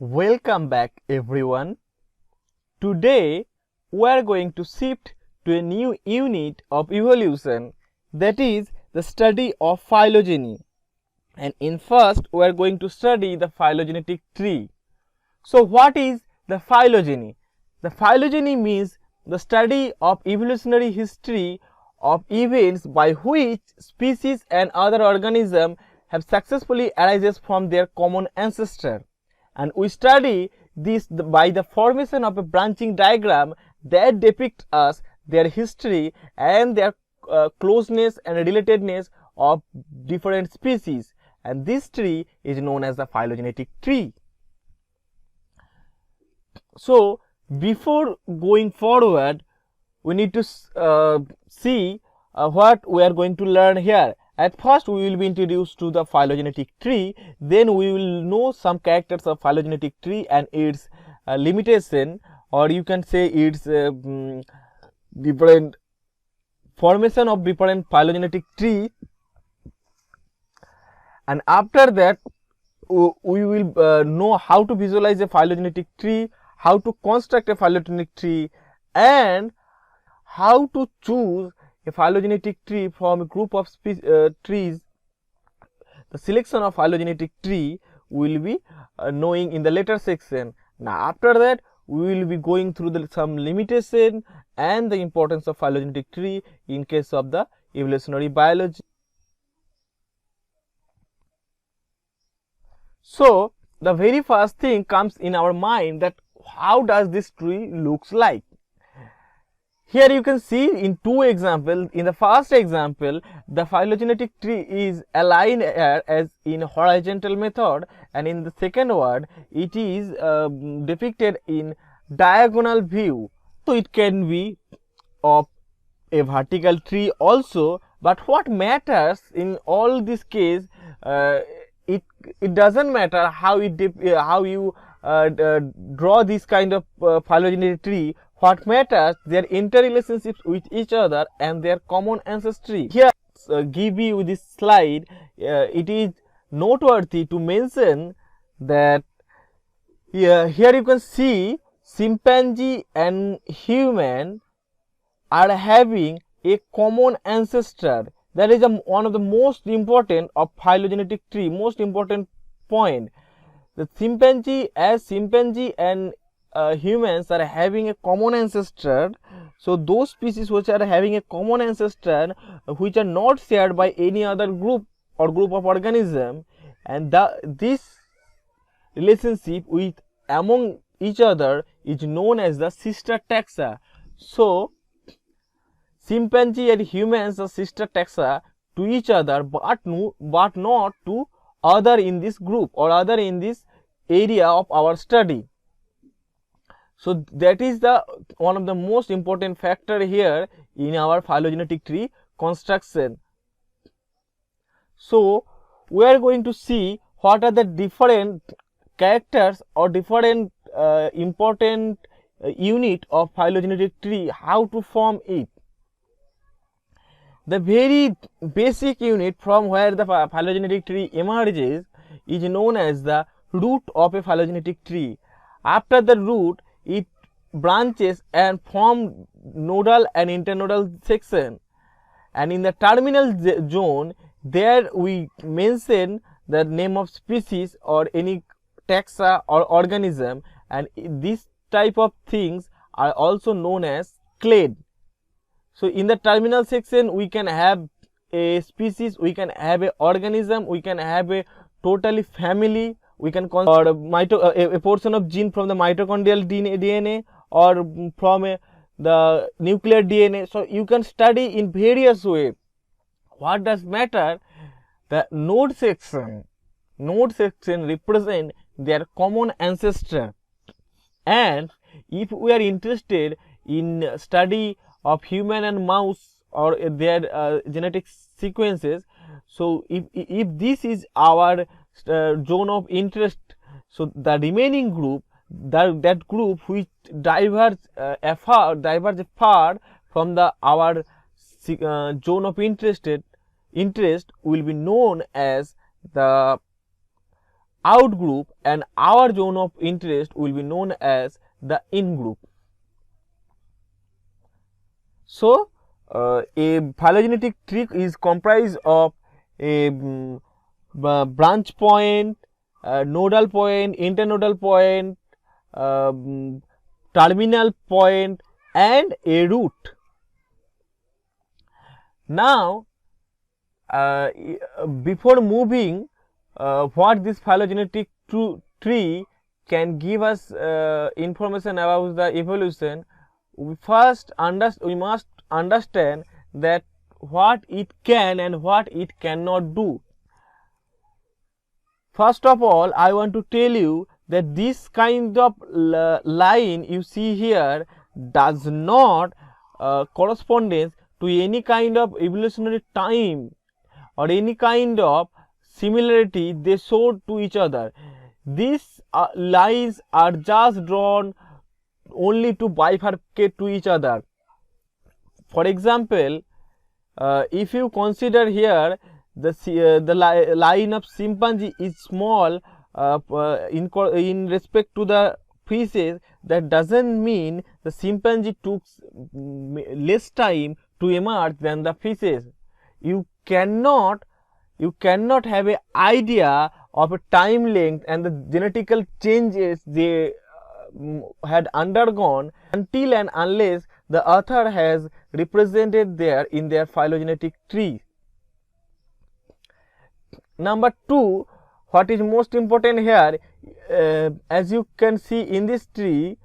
Welcome back everyone. Today we are going to shift to a new unit of evolution, that is the study of phylogeny. And in first we are going to study the phylogenetic tree. So what is the phylogeny? The phylogeny means the study of evolutionary history of events by which species and other organisms have successfully arises from their common ancestor. And we study this by the formation of a branching diagram that depicts us their history and their closeness and relatedness of different species, and this tree is known as the phylogenetic tree. So before going forward, we need to see what we are going to learn here. At first we will be introduced to the phylogenetic tree, then we will know some characters of phylogenetic tree and its limitation, or you can say its different formation of different phylogenetic tree, and after that we will know how to visualize a phylogenetic tree, how to construct a phylogenetic tree, and how to choose a phylogenetic tree from a group of trees. The selection of phylogenetic tree will be knowing in the later section. Now after that we will be going through some limitation and the importance of phylogenetic tree in case of the evolutionary biology. So the very first thing comes in our mind, that how does this tree looks like? Here you can see in two examples. In the first example, the phylogenetic tree is aligned as in horizontal method, and in the second one it is depicted in diagonal view. So it can be of a vertical tree also, but what matters in all this case, it doesn't matter how you draw this kind of phylogenetic tree. What matters their interrelationships with each other and their common ancestry. Here give you this slide. It is noteworthy to mention that here you can see chimpanzee and human are having a common ancestor. That is one of the most important of phylogenetic tree, most important point. The chimpanzee and humans are having a common ancestor. So those species which are having a common ancestor, which are not shared by any other group or group of organism, and this relationship with among each other is known as the sister taxa. So chimpanzee and humans are sister taxa to each other, but not to other in this group or other in this area of our study. So that is the one of the most important factor here in our phylogenetic tree construction. So we are going to see what are the different characters or different important unit of phylogenetic tree, how to form it. The very basic unit from where the phylogenetic tree emerges is known as the root of a phylogenetic tree. After the root, it branches and form nodal and internodal section, and in the terminal zone there we mention the name of species or any taxa or organism, and this type of things are also known as clade. So in the terminal section we can have a species, we can have a organism, we can have a totally family, we can or a portion of gene from the mitochondrial DNA or from the nuclear DNA. So you can study in various ways. What does matter? The node section represent their common ancestor, and if we are interested in study of human and mouse or their genetic sequences, so if this is our zone of interest, so the remaining group, that group which diverge far from our zone of interest will be known as the out group, and our zone of interest will be known as the in group. So, a phylogenetic tree is comprised of a branch point, nodal point, internodal point, terminal point, and a root. Now, before moving, what this phylogenetic tree can give us information about the evolution, we must understand that what it can and what it cannot do. First of all, I want to tell you that this kind of line you see here does not correspondence to any kind of evolutionary time or any kind of similarity they show to each other. These lines are just drawn only to bifurcate to each other. For example, if you consider here the line of chimpanzee is small in respect to the fishes, that doesn't mean the chimpanzee took less time to emerge than the fishes. You cannot have an idea of a time length and the genetical changes they had undergone until and unless the author has represented there in their phylogenetic tree. Number 2, what is most important here, as you can see in this tree,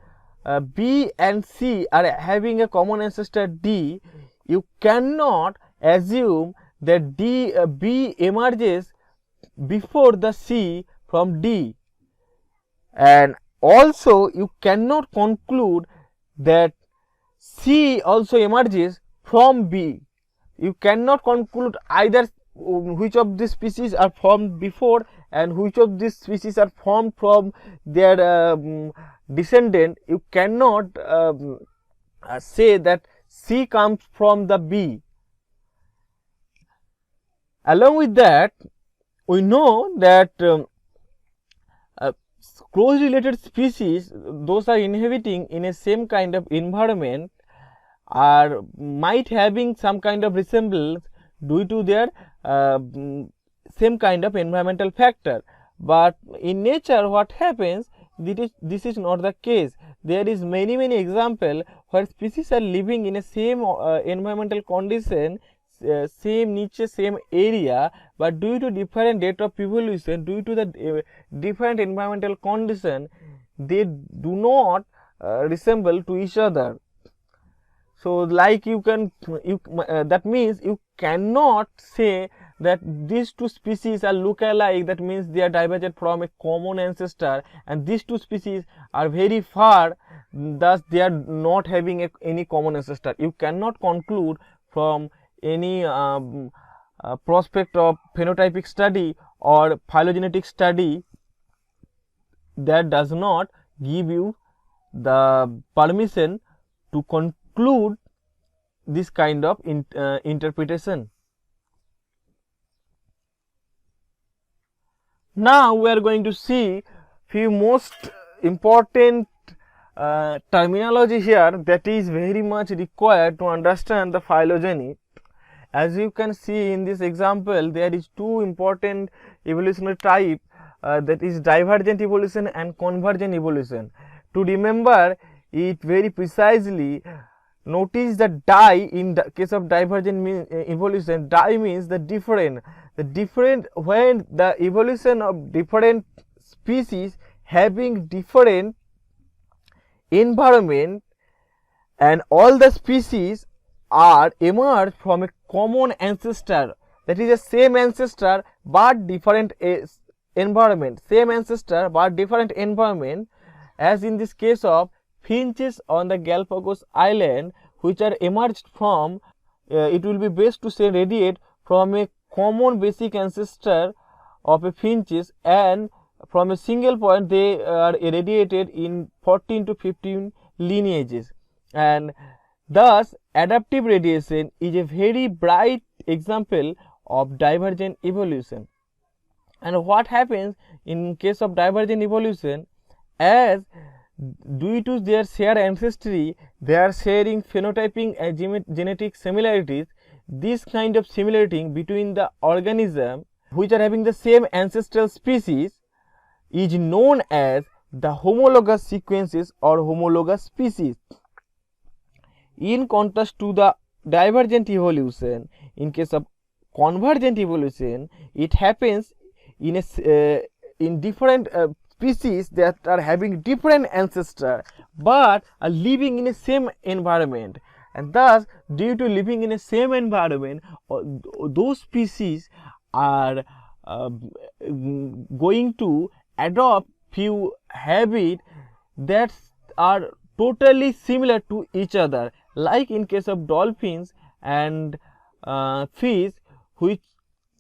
B and C are having a common ancestor D. You cannot assume that B emerges before the C from D, and also you cannot conclude that C also emerges from B. You cannot conclude either which of these species are formed before and which of these species are formed from their descendant. You cannot say that C comes from the B. Along with that, we know that close related species, those are inhabiting in a same kind of environment, might having some kind of resemblance due to their same kind of environmental factor. But in nature, what happens, this is not the case. There is many examples where species are living in a same environmental condition, same niche, same area, but due to different date of evolution, due to the different environmental condition, they do not resemble to each other. So, like that means you cannot say that these two species are look alike, that means they are divergent from a common ancestor, and these two species are very far, thus they are not having any common ancestor. You cannot conclude from any prospect of phenotypic study or phylogenetic study that does not give you the permission to conclude this kind of interpretation. Now we are going to see few most important terminology here that is very much required to understand the phylogeny. As you can see in this example, there is two important evolutionary type, that is divergent evolution and convergent evolution. To remember it very precisely, notice that di in the case of divergent evolution, di means the different when the evolution of different species having different environment, and all the species are emerged from a common ancestor, that is the same ancestor but different environment, same ancestor but different environment, as in this case of finches on the Galapagos Island, which are emerged from, it will be best to say radiate from a common basic ancestor of a finches, and from a single point they are irradiated in 14 to 15 lineages, and thus adaptive radiation is a very bright example of divergent evolution. And what happens in case of divergent evolution, as due to their shared ancestry, they are sharing phenotyping and genetic similarities. This kind of similarity between the organism which are having the same ancestral species is known as the homologous sequences or homologous species. In contrast to the divergent evolution, in case of convergent evolution, it happens in in different species that are having different ancestor but are living in the same environment, and thus due to living in the same environment, those species are going to adopt few habits that are totally similar to each other, like in case of dolphins and fish, which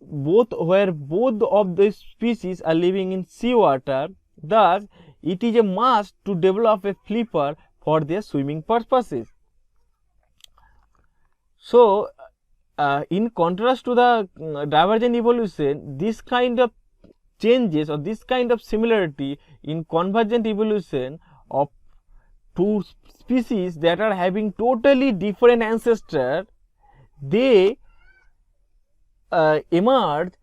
both of these species are living in seawater. Thus it is a must to develop a flipper for their swimming purposes. So in contrast to the divergent evolution, this kind of changes or this kind of similarity in convergent evolution of two species that are having totally different ancestors, they emerge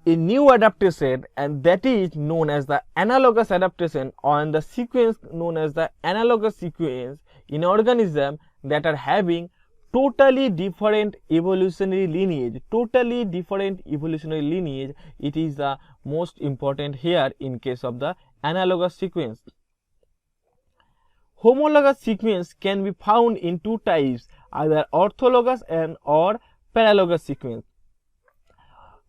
a new adaptation, and that is known as the analogous adaptation, or the sequence known as the analogous sequence in organisms that are having totally different evolutionary lineage. It is the most important here in case of the analogous sequence. Homologous sequence can be found in two types, either orthologous and or paralogous sequence.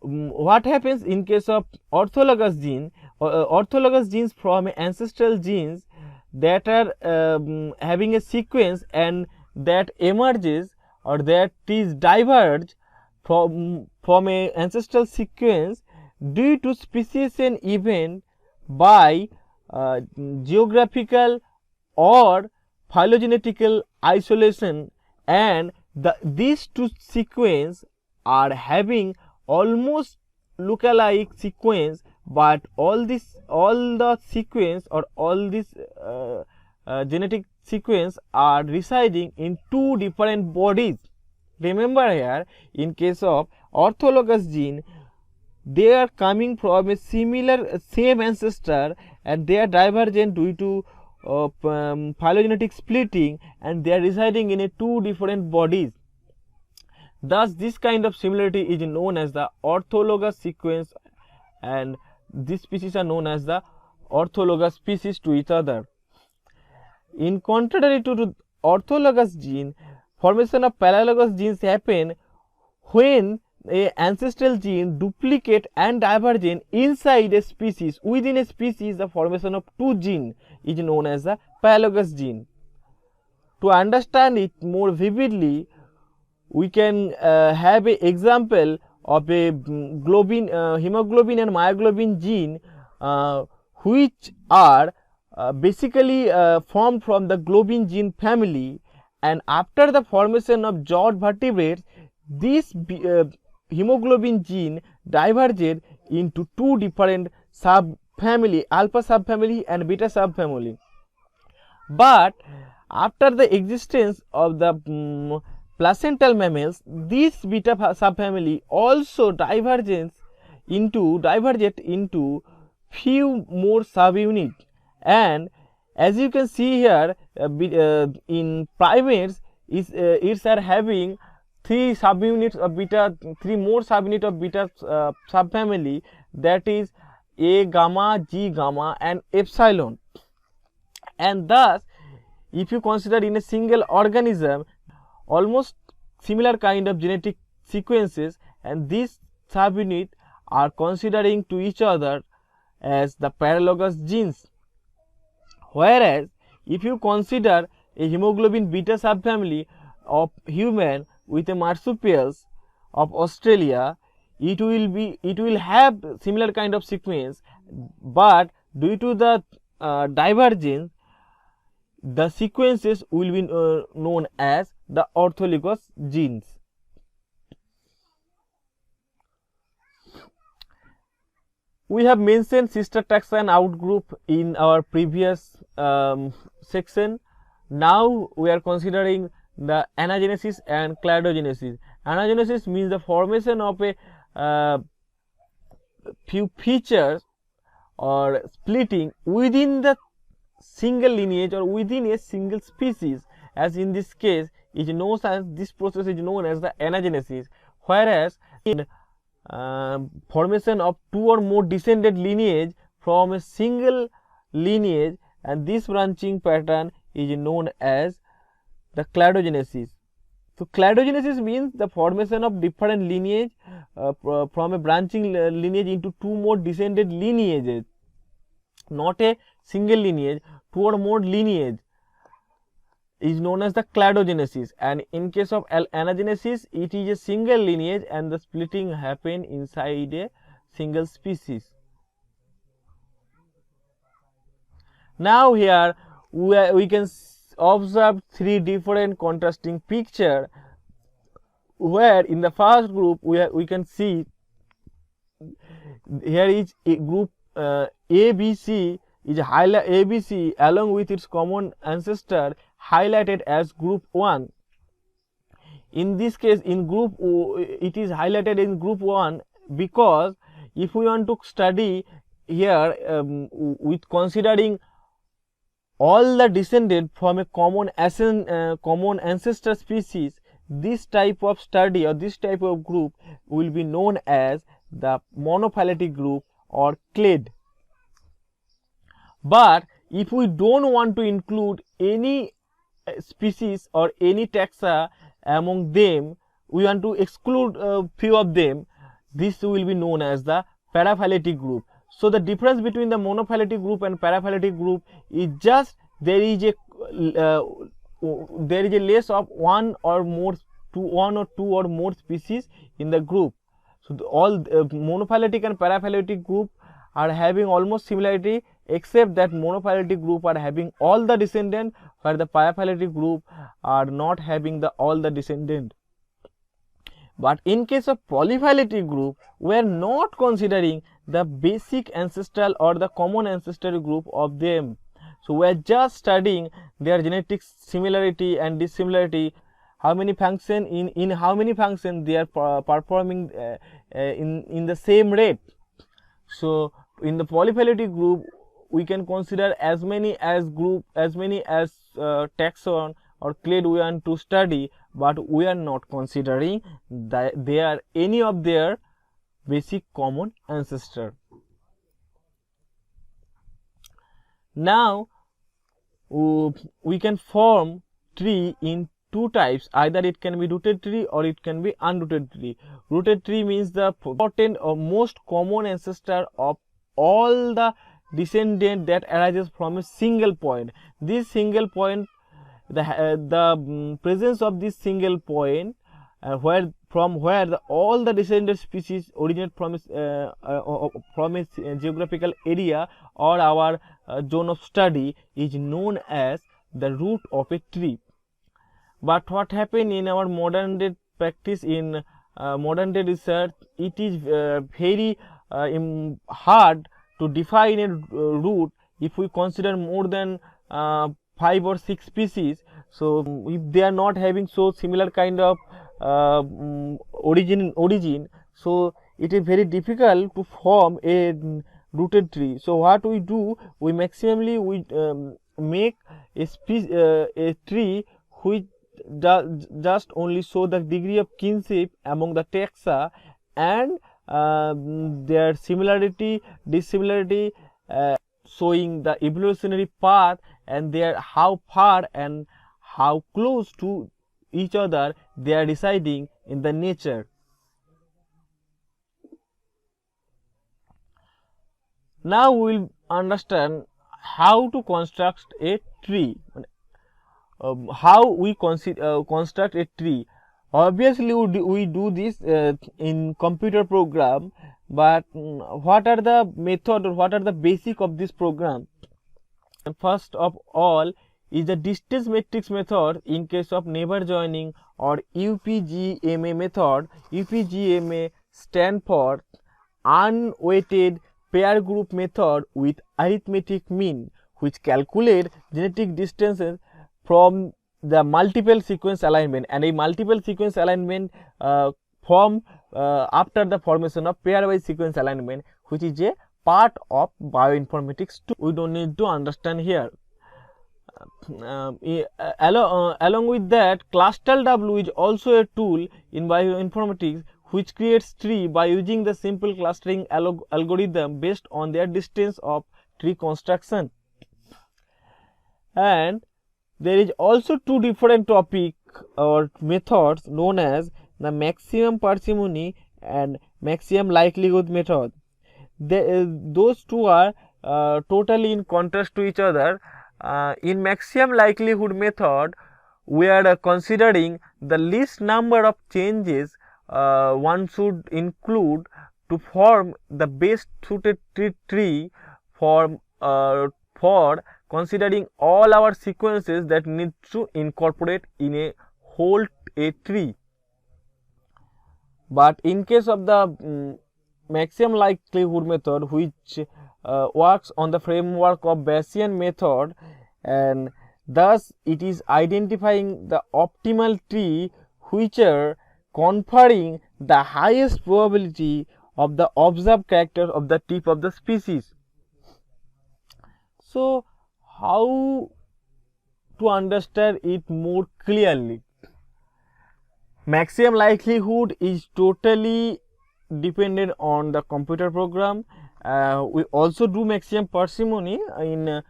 What happens in case of orthologous gene? Orthologous genes from ancestral genes that are having a sequence and that emerges or that is diverged from a ancestral sequence due to speciation event by geographical or phylogenetical isolation, and these two sequences are having almost lookalike sequence, but all the sequence or all this genetic sequence are residing in two different bodies. Remember here, in case of orthologous gene, they are coming from a same ancestor and they are divergent due to phylogenetic splitting, and they are residing in two different bodies. Thus this kind of similarity is known as the orthologous sequence, and these species are known as the orthologous species to each other. In contrary to orthologous gene, formation of paralogous genes happen when a ancestral gene duplicate and divergent inside a species. Within a species, the formation of two genes is known as the paralogous gene. To understand it more vividly, we can have an example of a hemoglobin and myoglobin gene, which are basically formed from the globin gene family, and after the formation of jawed vertebrates, this hemoglobin gene diverged into two different subfamily, alpha subfamily and beta subfamily. But after the existence of the placental mammals, this beta subfamily also diverged into few more subunits, and as you can see here, in primates it's are having three more subunits of beta subfamily, that is A gamma, G gamma and epsilon. And thus if you consider in a single organism almost similar kind of genetic sequences, and these subunits are considering to each other as the paralogous genes. Whereas if you consider a hemoglobin beta subfamily of human with a marsupials of Australia, it will have similar kind of sequence, but due to the divergence, the sequences will be known as the orthologous genes. We have mentioned sister taxa and outgroup in our previous section. Now we are considering the anagenesis and cladogenesis. Anagenesis means the formation of a few features or splitting within the single lineage or within a single species, as in this case is known as, this process is known as the anagenesis, whereas in formation of two or more descended lineage from a single lineage, and this branching pattern is known as the cladogenesis. So cladogenesis means the formation of different lineage from a branching lineage into two more descended lineages, not a single lineage, two or more lineage is known as the cladogenesis. And in case of anagenesis, it is a single lineage and the splitting happen inside a single species. Now here we can observe three different contrasting picture, where in the first group we can see here is a group ABC is ABC along with its common ancestor highlighted as group 1. In this case, in group it is highlighted in group 1 because if we want to study here with considering all the descended from a common ancestor species, this type of study or this type of group will be known as the monophyletic group or clade. But if we don't want to include any species or any taxa among them, we want to exclude a few of them, this will be known as the paraphyletic group. So the difference between the monophyletic group and paraphyletic group is just there is a less of one or two or more species in the group. So all monophyletic and paraphyletic group are having almost similarity, except that monophyletic group are having all the descendant, where the paraphyletic group are not having all the descendant. But in case of polyphyletic group, we are not considering the basic ancestral or the common ancestral group of them. So we are just studying their genetic similarity and dissimilarity, how many function in how many function they are performing in the same rate. So in the polyphyletic group we can consider as many as taxon or clade we want to study, but we are not considering that they are any of their basic common ancestor. Now we can form tree in two types, either it can be rooted tree or it can be unrooted tree. Rooted tree means the important or most common ancestor of all the descendant that arises from a single point. This single point, the presence of this single point where all the descendant species originate from a geographical area or our zone of study is known as the root of a tree. But what happened in our modern day practice, in modern day research, it is very hard to define a root if we consider more than 5 or 6 species. So if they are not having so similar kind of origin, so it is very difficult to form a rooted tree. So what we do, we maximally make a tree which just only show the degree of kinship among the taxa and their similarity, dissimilarity, showing the evolutionary path and their how far and how close to each other they are residing in the nature. Now we will understand how to construct a tree. How we construct a tree. Obviously we do this in computer program, but what are the method or what are the basic of this program? And first of all is the distance matrix method in case of neighbor joining, or UPGMA method. UPGMA stand for unweighted pair group method with arithmetic mean, which calculate genetic distances from the multiple sequence alignment, and a multiple sequence alignment form after the formation of pairwise sequence alignment, which is a part of bioinformatics too. We don't need to understand here. Along with that, cluster-W is also a tool in bioinformatics which creates tree by using the simple clustering algorithm based on their distance of tree construction. And there is also two different topic or methods known as the maximum parsimony and maximum likelihood method. Those two are totally in contrast to each other. In maximum likelihood method, we are considering the least number of changes one should include to form the best suited tree for considering all our sequences that need to incorporate in a whole tree. But in case of the maximum likelihood method, which works on the framework of Bayesian method, and thus it is identifying the optimal tree which are conferring the highest probability of the observed character of the tip of the species. So, how to understand it more clearly? Maximum likelihood is totally dependent on the computer program. We also do maximum parsimony in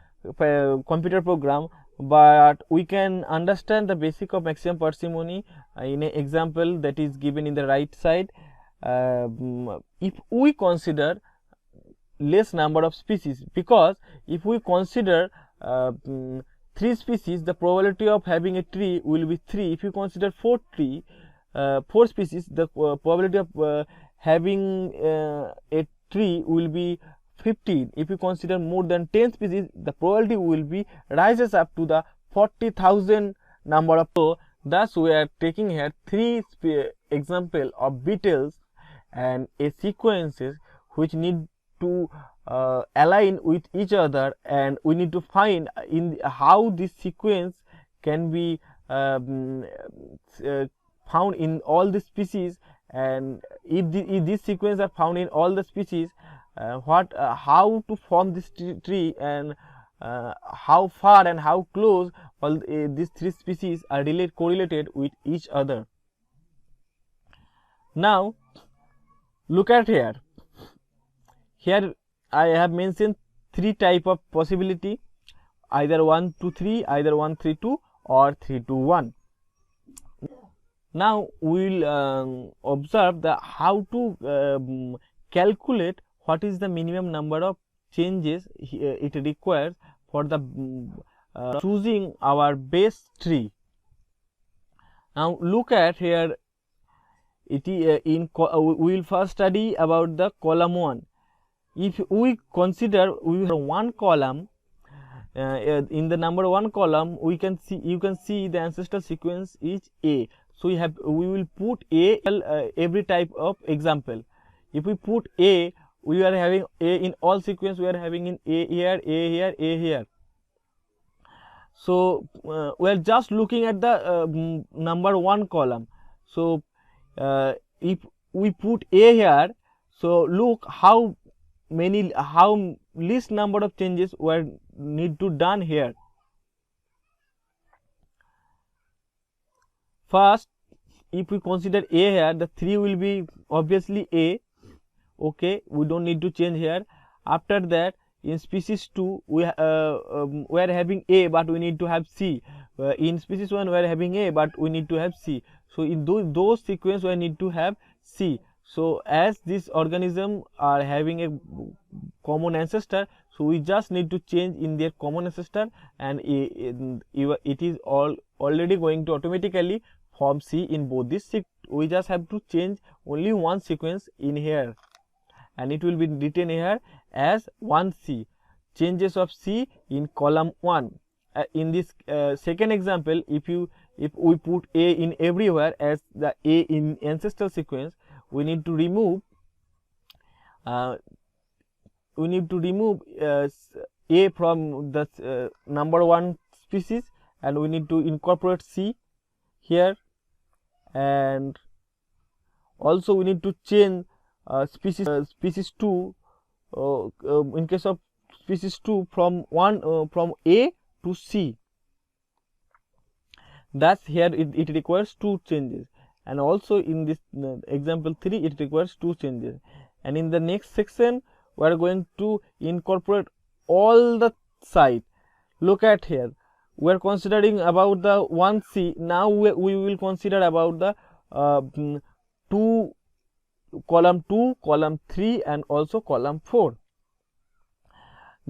computer program, but we can understand the basic of maximum parsimony in an example that is given in the right side. If we consider less number of species, because if we consider 3 species, the probability of having a tree will be 3. If you consider 4 species, the probability of having a tree will be 15. If you consider more than 10 species, the probability will be rises up to the 40,000 number of. So thus we are taking here 3 example of beetles and a sequences which need to align with each other, and we need to find in how this sequence can be found in all the species, and if this sequence are found in all the species, how to form this tree, and how far and how close all these 3 species are correlated with each other. Now look at here. Here I have mentioned 3 type of possibility, either 1 to 3, either 1 3 2 or 3 2 1. Now we will observe the how to calculate what is the minimum number of changes it requires for the choosing our base tree. Now look at here. It we will first study about the column 1. If we consider we have one column, in the number 1 column you can see the ancestral sequence is A. So we will put A every type of example. If we put A, we are having A in all sequence, we are having in A here, A here, A here. So we are just looking at the number 1 column. So if we put A here, so look how least number of changes were need to done here. First, if we consider A here, the 3 will be obviously A. Okay, we don't need to change here. After that, in species 2 we are having A, but we need to have C. In species 1 we are having A, but we need to have C. So in those sequence we need to have C. So as this organism are having a common ancestor, so we just need to change in their common ancestor, and it is already going to automatically form C in both this. We just have to change only one sequence in here, and it will be written here as 1C, changes of C in column 1. In this second example, if we put A in everywhere as the A in ancestral sequence, we need to remove we need to remove A from the number 1 species, and we need to incorporate C here, and also we need to change species 2 in case of species 2 from A to C. Thus here it requires 2 changes, and also in this example 3 it requires 2 changes. And in the next section we are going to incorporate all the side. Look at here, we are considering about the 1C. Now we will consider about the column 2, column 3, and also column 4.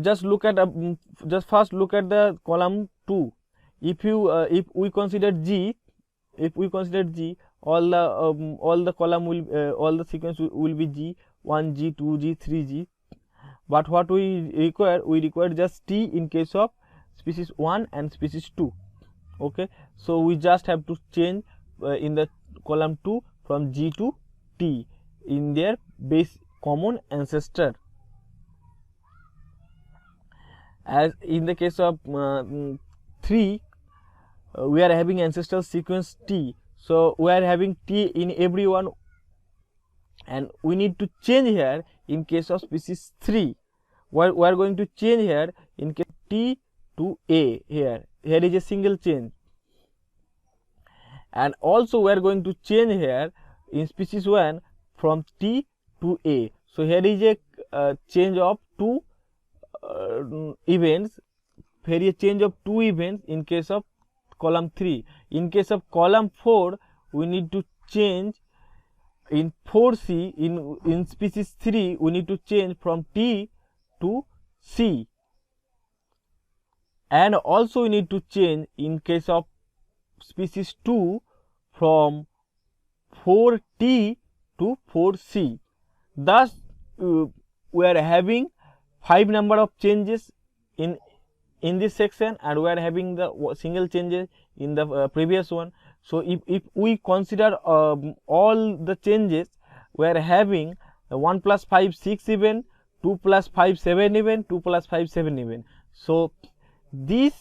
Just first look at the column 2. If we consider G, all the column will all the sequence will be G, 1G, 2G, 3G. But what we require just T in case of species 1 and species 2. Okay, so we just have to change in the column 2 from G to T in their base common ancestor. As in the case of 3, we are having ancestral sequence T, so we are having T in everyone, and we need to change here in case of species 3. We are going to change here in case T to A. Here is a single change, and also we are going to change here in species 1 from T to A. So here is a change of 2 events. Here is a change of 2 events in case of column 3. In case of column 4, we need to change in 4C. In species 3, we need to change from T to C, and also we need to change in case of species 2 from 4T to 4C. Thus we are having 5 number of changes in this section, and we are having the single changes in the previous one. So if we consider all the changes, we are having 1 plus 5 6 even, 2 plus 5 7 even, 2 plus 5 7 even. So this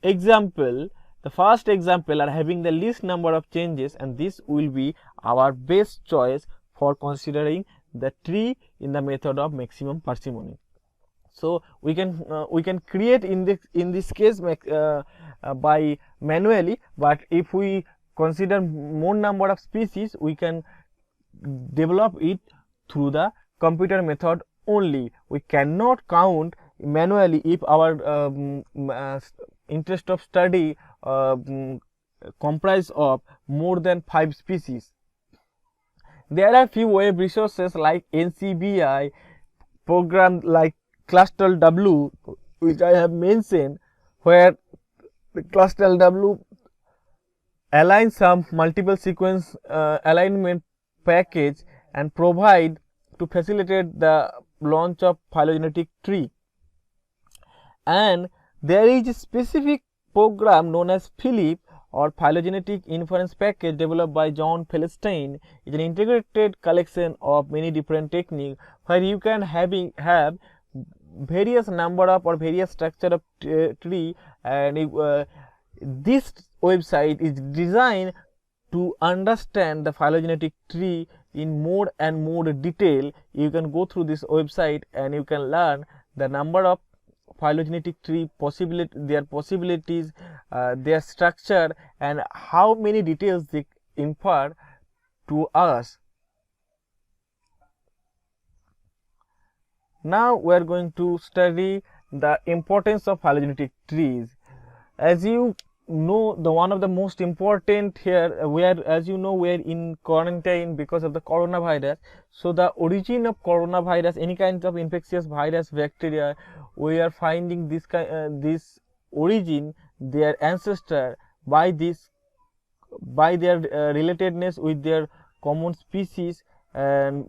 example, the first example, are having the least number of changes, and this will be our best choice for considering the tree in the method of maximum parsimony. So we can create in this case by manually, but if we consider more number of species, we can develop it through the computer method only. We cannot count manually if our interest of study comprise of more than 5 species. There are few web resources like NCBI, program like Cluster W, which I have mentioned, where the Cluster W aligns some multiple sequence alignment package and provide to facilitate the launch of phylogenetic tree. And there is a specific program known as Philip or phylogenetic inference package developed by John Feldstein. It's an integrated collection of many different techniques where you can have various number of or various structure of tree, and this website is designed to understand the phylogenetic tree in more and more detail. You can go through this website and you can learn the number of phylogenetic tree their possibilities, their structure, and how many details they infer to us. Now we are going to study the importance of phylogenetic trees. As you know, one of the most important here, as you know, we are in quarantine because of the coronavirus. So the origin of coronavirus, any kind of infectious virus, bacteria, we are finding this origin, their ancestor, by their relatedness with their common species and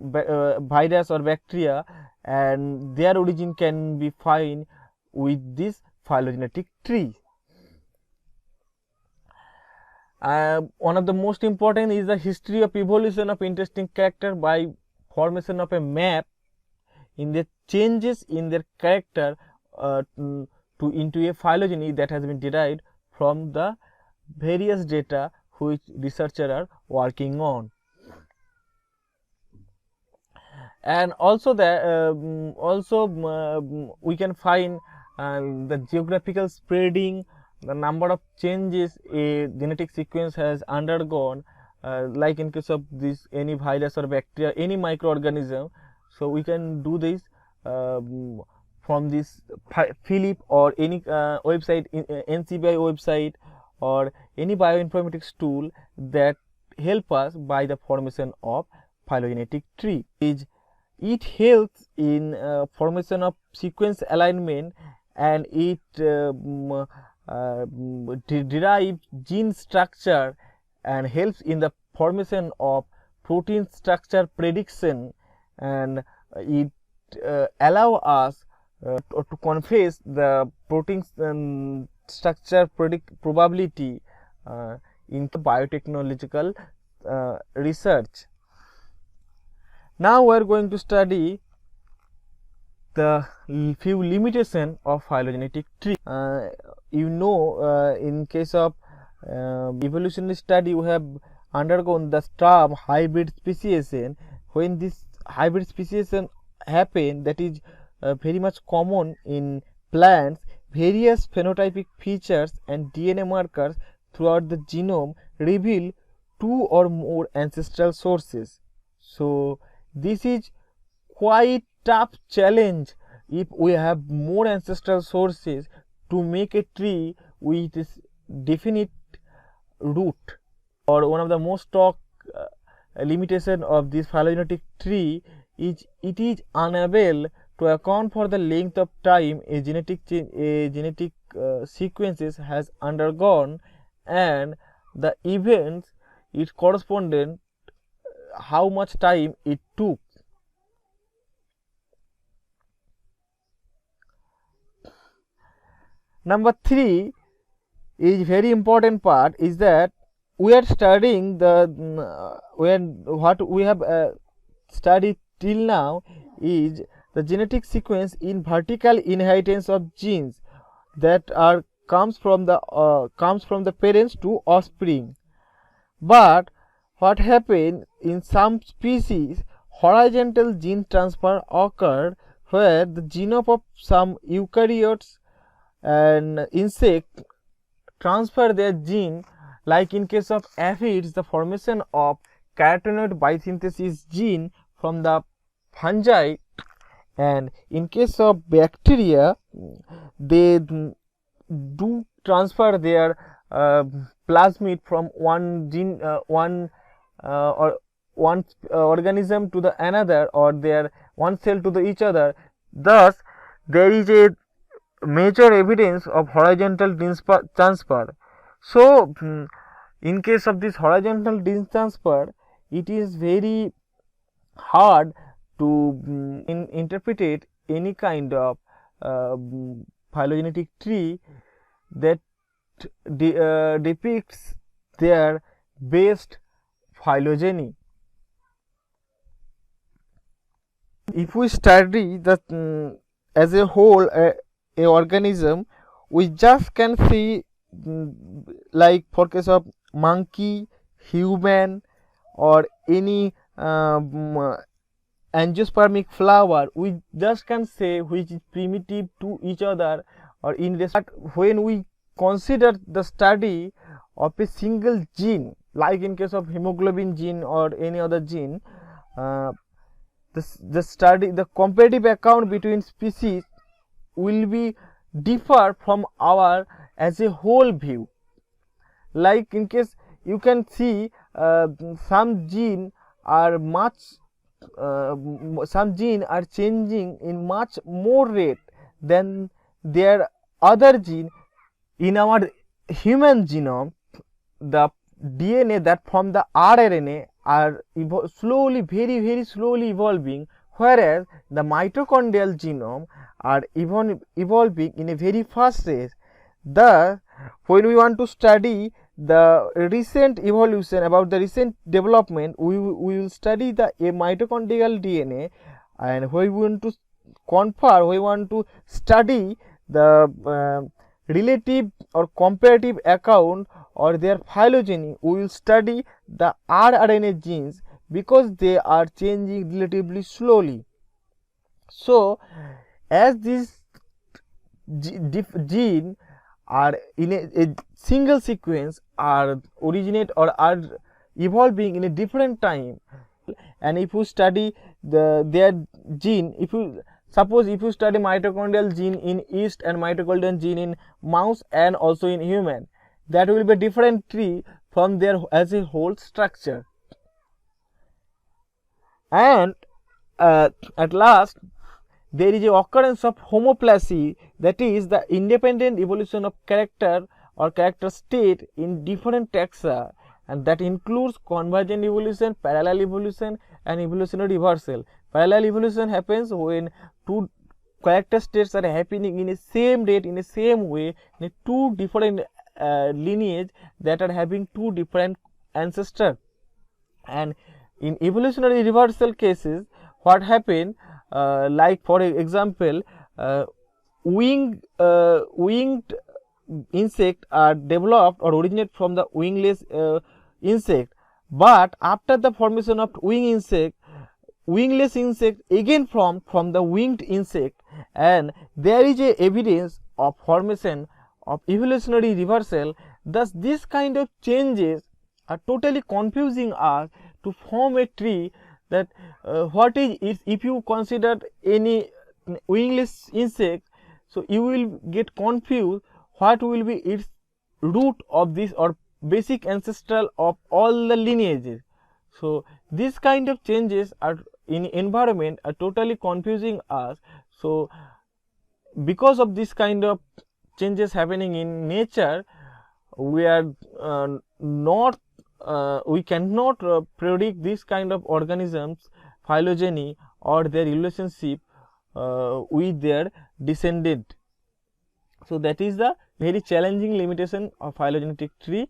virus or bacteria, and their origin can be found with this phylogenetic tree. One of the most important is the history of evolution of interesting character by formation of a map. in the changes in their character into a phylogeny that has been derived from the various data which researchers are working on. And also we can find the geographical spreading, the number of changes a genetic sequence has undergone, like in case of this any virus or bacteria, any microorganism. So we can do this from this Philip or any website, NCBI website or any bioinformatics tool that help us by the formation of phylogenetic tree. It helps in formation of sequence alignment, and it derives gene structure and helps in the formation of protein structure prediction, and it allow us to confess the protein structure probability in the biotechnological research. Now we are going to study the few limitations of phylogenetic tree. In case of evolutionary study, we have undergone the term hybrid speciation. When this hybrid speciation happen, that is very much common in plants, various phenotypic features and DNA markers throughout the genome reveal two or more ancestral sources. So this is quite tough challenge if we have more ancestral sources to make a tree with this definite root. Or one of the most talked limitation of this phylogenetic tree is it is unable to account for the length of time a genetic sequences has undergone and the events it correspondent, how much time it took. Number 3 is very important part is that we are studying the what we have studied till now is the genetic sequence in vertical inheritance of genes that comes from the parents to offspring. But what happened in some species, horizontal gene transfer occurred where the genome of some eukaryotes and insect transfer their gene, like in case of aphids, the formation of carotenoid biosynthesis gene from the fungi, and in case of bacteria, they do transfer their plasmid from one gene, one organism to the another, or their one cell to the each other. Thus, there is a major evidence of horizontal gene transfer. So, in case of this horizontal gene transfer, it is very hard to interpret any kind of phylogenetic tree that depicts their best phylogeny. If we study the as a whole a organism, we just can see like for case of monkey, human, or any angiospermic flower, we just can say which is primitive to each other or in respect. When we consider the study of a single gene, like in case of hemoglobin gene or any other gene, the comparative account between species will be differ from our as a whole view. Like in case you can see some gene are changing in much more rate than their other gene. In our human genome, the DNA that from the rRNA are very slowly evolving, whereas the mitochondrial genome are evolving in a very fast rate. Thus, when we want to study the recent evolution, about the recent development, we will study the mitochondrial DNA, and when we want to confer, we want to study the relative or comparative account or their phylogeny, we will study the rRNA genes because they are changing relatively slowly. So, as these gene are in a single sequence, are originate or are evolving in a different time, and if you study their gene, if you suppose if you study mitochondrial gene in yeast and mitochondrial gene in mouse and also in human, that will be a different tree from their as a whole structure. And at last, there is a occurrence of homoplasy, that is the independent evolution of character or character state in different taxa, and that includes convergent evolution, parallel evolution and evolutionary reversal. Parallel evolution happens when two character states are happening in a same rate, in a same way, in two different lineage that are having two different ancestors. And in evolutionary reversal cases, what happen, like for example, winged insect are developed or originate from the wingless insect, but after the formation of wingless insect again from the winged insect, and there is a evidence of formation of evolutionary reversal. Thus this kind of changes are totally confusing us to form a tree, that what is if you consider any wingless insect, so you will get confused what will be its root of this or basic ancestral of all the lineages. So this kind of changes are in environment are totally confusing us. So because of this kind of changes happening in nature, we are not we cannot predict this kind of organisms phylogeny or their relationship with their descendant. So that is the very challenging limitation of phylogenetic tree.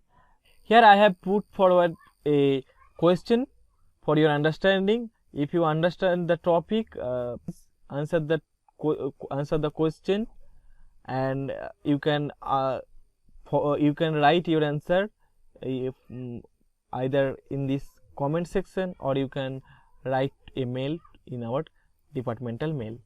Here I have put forward a question for your understanding. If you understand the topic, answer the question, and you can write your answer if, either in this comment section, or you can write a mail in our departmental mail.